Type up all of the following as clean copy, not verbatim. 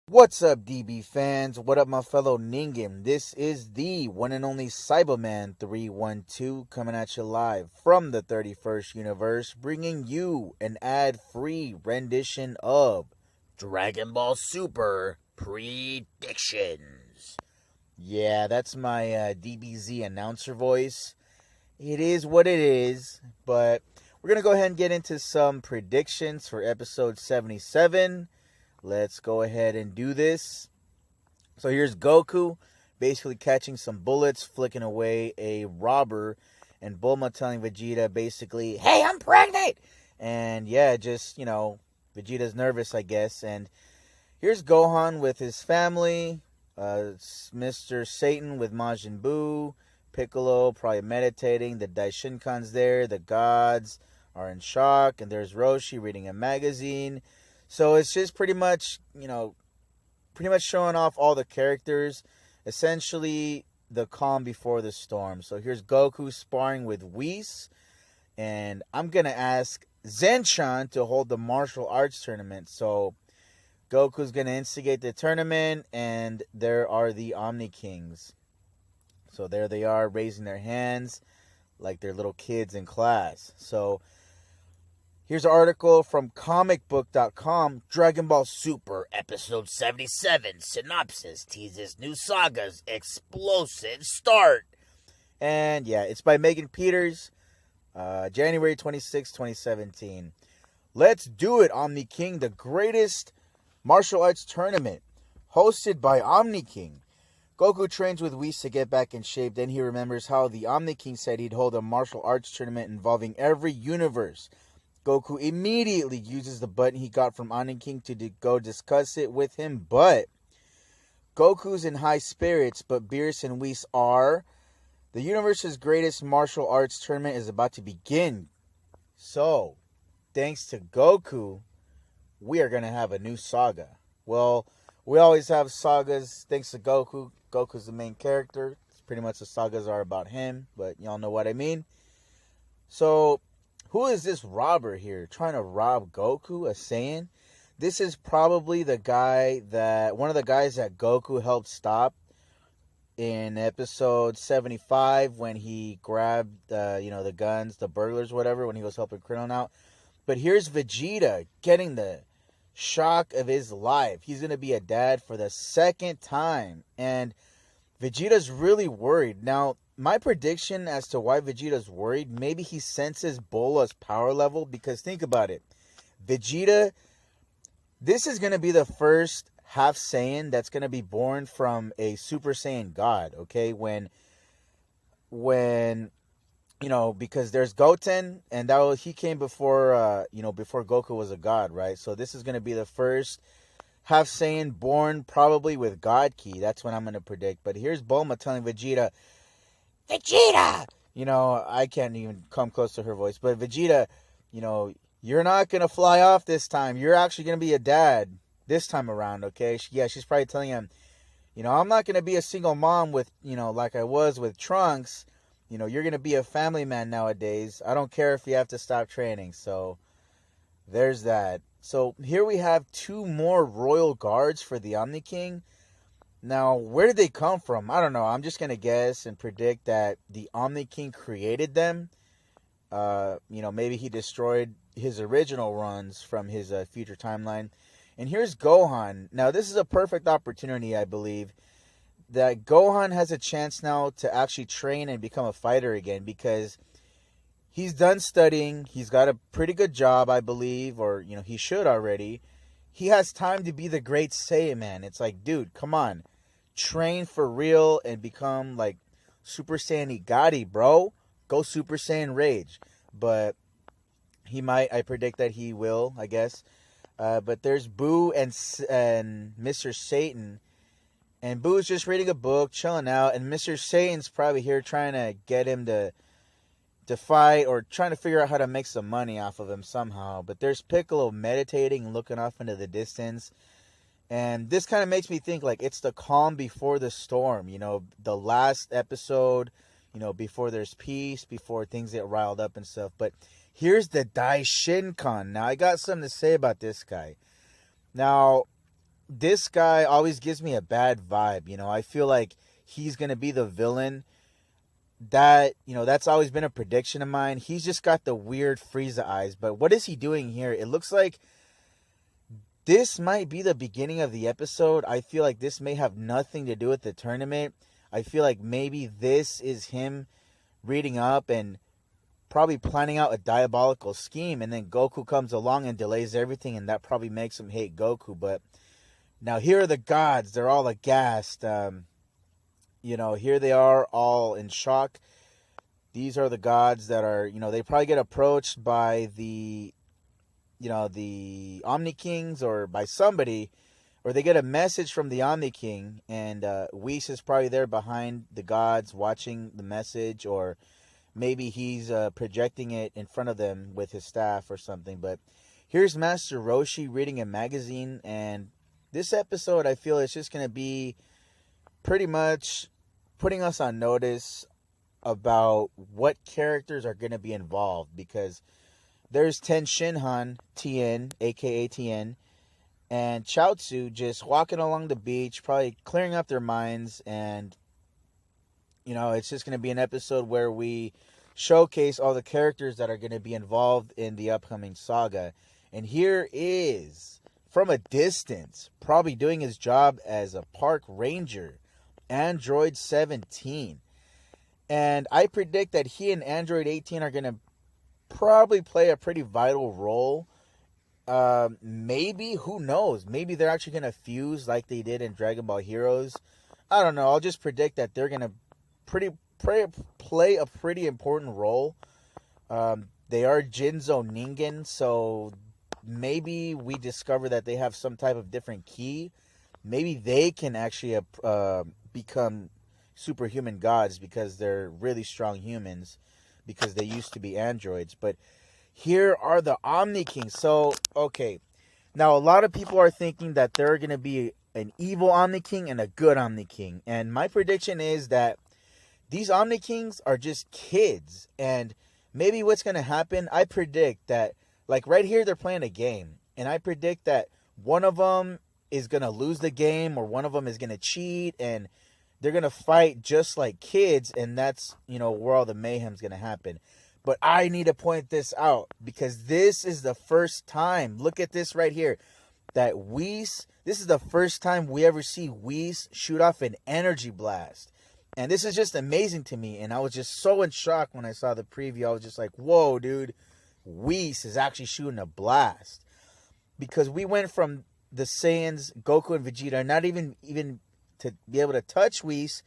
What's up, DB fans? What up, my fellow Ningen? This is the one and only Cyberman 312 coming at you live from the 31st universe, bringing you an ad-free rendition of Dragon Ball Super Predictions. Yeah, that's my DBZ announcer voice. It is what it is, but we're going to go ahead and get into some predictions for episode 77. Let's go ahead and do this. So here's Goku basically catching some bullets, flicking away a robber, and Bulma telling Vegeta basically, "Hey, I'm pregnant!" And yeah, just, Vegeta's nervous, I guess. And here's Gohan with his family, Mr. Satan with Majin Buu, Piccolo probably meditating, the Daishinkan's there, the gods are in shock, and there's Roshi reading a magazine. So it's just pretty much showing off all the characters. Essentially, the calm before the storm. So here's Goku sparring with Whis. And I'm going to ask Zenchan to hold the martial arts tournament. So Goku's going to instigate the tournament. And there are the Omni Kings. So there they are raising their hands like they're little kids in class. So here's an article from comicbook.com. Dragon Ball Super Episode 77 synopsis teases new saga's explosive start. And yeah, it's by Megan Peters. January 26, 2017. Let's do it, Omni King, the greatest martial arts tournament. Hosted by Omni King. Goku trains with Whis to get back in shape. Then he remembers how the Omni King said he'd hold a martial arts tournament involving every universe. Goku immediately uses the button he got from Omni King to go discuss it with him, but Goku's in high spirits, but Beerus and Whis are. The universe's greatest martial arts tournament is about to begin. So, thanks to Goku, we are going to have a new saga. Well, we always have sagas thanks to Goku. Goku's the main character. It's pretty much the sagas are about him, but y'all know what I mean. So, who is this robber here trying to rob Goku, a Saiyan? This is probably one of the guys that Goku helped stop in episode 75 when he grabbed, the guns, the burglars, whatever, when he was helping Krillin out. But here's Vegeta getting the shock of his life. He's going to be a dad for the second time. And Vegeta's really worried. Now, my prediction as to why Vegeta's worried, maybe he senses Bola's power level, because think about it. Vegeta, this is going to be the first half Saiyan that's going to be born from a Super Saiyan God, okay? When because there's Goten, and he came before, before Goku was a god, right? So this is going to be the first half Saiyan born probably with God Ki. That's what I'm going to predict. But here's Bulma telling Vegeta, I can't even come close to her voice, but Vegeta, you're not going to fly off this time. You're actually going to be a dad this time around, okay? She's probably telling him, I'm not going to be a single mom with, like I was with Trunks. You're going to be a family man nowadays. I don't care if you have to stop training. So there's that. So here we have two more royal guards for the Omni King. Now, where did they come from? I don't know. I'm just going to guess and predict that the Omni King created them. Maybe he destroyed his original runs from his future timeline. And here's Gohan. Now, this is a perfect opportunity, I believe, that Gohan has a chance now to actually train and become a fighter again, because he's done studying. He's got a pretty good job, I believe, or, he should already. He has time to be the great Saiyan man. It's like, dude, come on. Train for real and become like Super Saiyan Igati, bro. Go Super Saiyan Rage. But he might. I predict that he will, I guess. But there's Boo and Mr. Satan. And Boo's just reading a book, chilling out. And Mr. Satan's probably here trying to get him to fight, or trying to figure out how to make some money off of him somehow. But there's Piccolo meditating and looking off into the distance. And this kind of makes me think like it's the calm before the storm, the last episode, before there's peace, before things get riled up and stuff. But here's the Daishinkan. Now, I got something to say about this guy. Now, this guy always gives me a bad vibe. I feel like he's going to be the villain. That's always been a prediction of mine. He's just got the weird Frieza eyes. But what is he doing here? It looks like this might be the beginning of the episode. I feel like this may have nothing to do with the tournament. I feel like maybe this is him reading up and probably planning out a diabolical scheme, and then Goku comes along and delays everything, and that probably makes him hate Goku. But now here are the gods. They're all aghast. Here they are all in shock. These are the gods that are, they probably get approached by the Omni Kings or by somebody, or they get a message from the Omni King, and Whis is probably there behind the gods watching the message, or maybe he's projecting it in front of them with his staff or something. But here's Master Roshi reading a magazine, and this episode, I feel, it's just going to be pretty much putting us on notice about what characters are going to be involved, because there's Ten Shinhan, Tien, aka Tien, and Chaozu just walking along the beach, probably clearing up their minds, and it's just going to be an episode where we showcase all the characters that are going to be involved in the upcoming saga. And here is, from a distance, probably doing his job as a park ranger, Android 17. And I predict that he and Android 18 are going to probably play a pretty vital role. Maybe, who knows? Maybe they're actually going to fuse like they did in Dragon Ball Heroes. I don't know. I'll just predict that they're going to play a pretty important role. They are Jinzo Ningen, so maybe we discover that they have some type of different ki. Maybe they can actually become superhuman gods because they're really strong humans, because they used to be androids. But here are the Omni Kings. So, okay. Now, a lot of people are thinking that there are going to be an evil Omni King and a good Omni King. And my prediction is that these Omni Kings are just kids. And maybe what's going to happen, I predict that, like right here, they're playing a game. And I predict that one of them is going to lose the game, or one of them is going to cheat, and they're going to fight just like kids. And that's, where all the mayhem's going to happen. But I need to point this out, because this is the first time, look at this right here, that Whis, this is the first time we ever see Whis shoot off an energy blast. And this is just amazing to me. And I was just so in shock when I saw the preview. I was just like, whoa, dude, Whis is actually shooting a blast. Because we went from the Saiyans, Goku and Vegeta, not even to be able to touch Whis.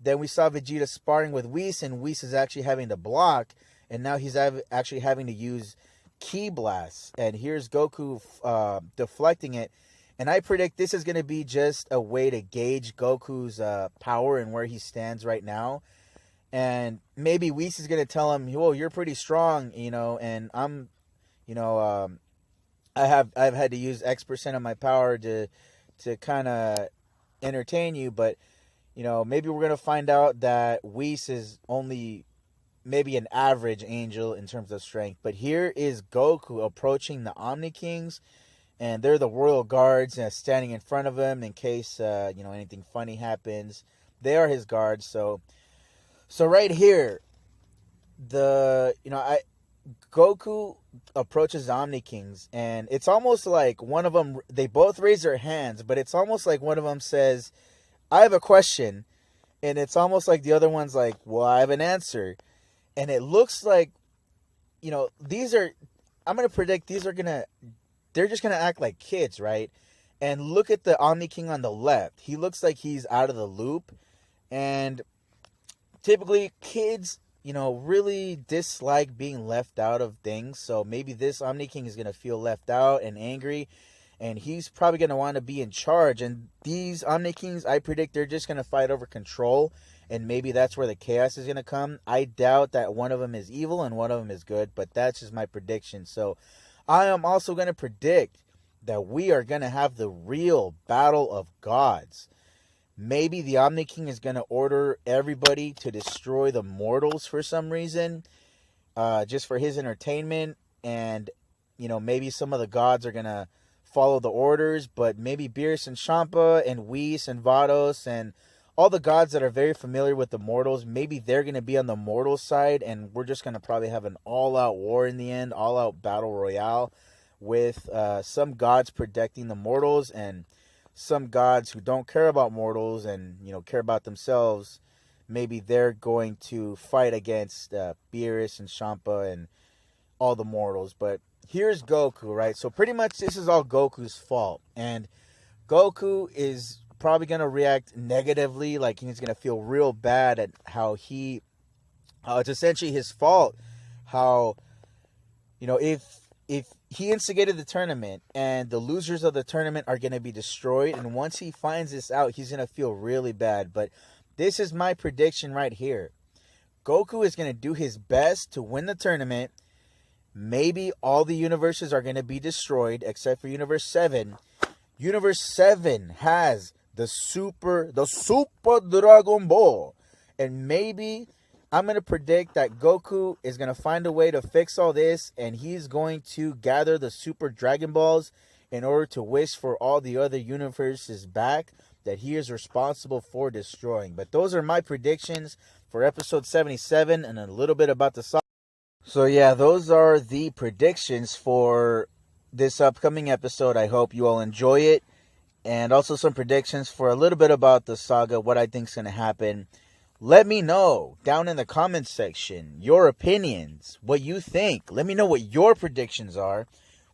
Then we saw Vegeta sparring with Whis, and Whis is actually having to block. And now he's actually having to use ki blasts. And here's Goku deflecting it. And I predict this is going to be just a way to gauge Goku's power and where he stands right now. And maybe Whis is going to tell him, "Whoa, you're pretty strong, and I'm, I've had to use X% of my power to kind of entertain you, but maybe we're going to find out that Whis is only maybe an average angel in terms of strength." But here is Goku approaching the Omni Kings, and they're the royal guards standing in front of him in case anything funny happens. They are his guards. So right here, Goku approaches the Omni Kings, and it's almost like one of them, they both raise their hands, but it's almost like one of them says, "I have a question," and it's almost like the other one's like, "Well, I have an answer." And it looks like, these are, I'm going to predict they're just going to act like kids, right? And look at the Omni King on the left. He looks like he's out of the loop. And typically kids, really dislike being left out of things. So maybe this Omni King is going to feel left out and angry. And he's probably going to want to be in charge. And these Omni Kings, I predict they're just going to fight over control. And maybe that's where the chaos is going to come. I doubt that one of them is evil and one of them is good. But that's just my prediction. So I am also going to predict that we are going to have the real battle of gods. Maybe the Omni King is going to order everybody to destroy the mortals for some reason. Just for his entertainment. And, maybe some of the gods are going to follow the orders, but maybe Beerus and Champa and Whis and Vados and all the gods that are very familiar with the mortals, maybe they're going to be on the mortal side, and we're just going to probably have an all-out war in the end, all-out battle royale with some gods protecting the mortals and some gods who don't care about mortals and, care about themselves. Maybe they're going to fight against Beerus and Champa and all the mortals. But here's Goku, right? So pretty much this is all Goku's fault. And Goku is probably going to react negatively, like he's going to feel real bad at how it's essentially his fault, how, if he instigated the tournament and the losers of the tournament are going to be destroyed, and once he finds this out, he's going to feel really bad. But this is my prediction right here. Goku is going to do his best to win the tournament. Maybe all the universes are going to be destroyed except for Universe 7. Universe 7 has the Super Dragon Ball. And maybe I'm going to predict that Goku is going to find a way to fix all this, and he's going to gather the Super Dragon Balls in order to wish for all the other universes back that he is responsible for destroying. But those are my predictions for episode 77 and a little bit about the saga. So yeah, those are the predictions for this upcoming episode. I hope you all enjoy it. And also some predictions for a little bit about the saga, what I think is going to happen. Let me know down in the comments section your opinions, what you think. Let me know what your predictions are.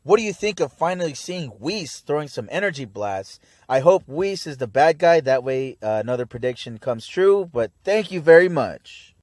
What do you think of finally seeing Whis throwing some energy blasts? I hope Whis is the bad guy. That way another prediction comes true. But thank you very much.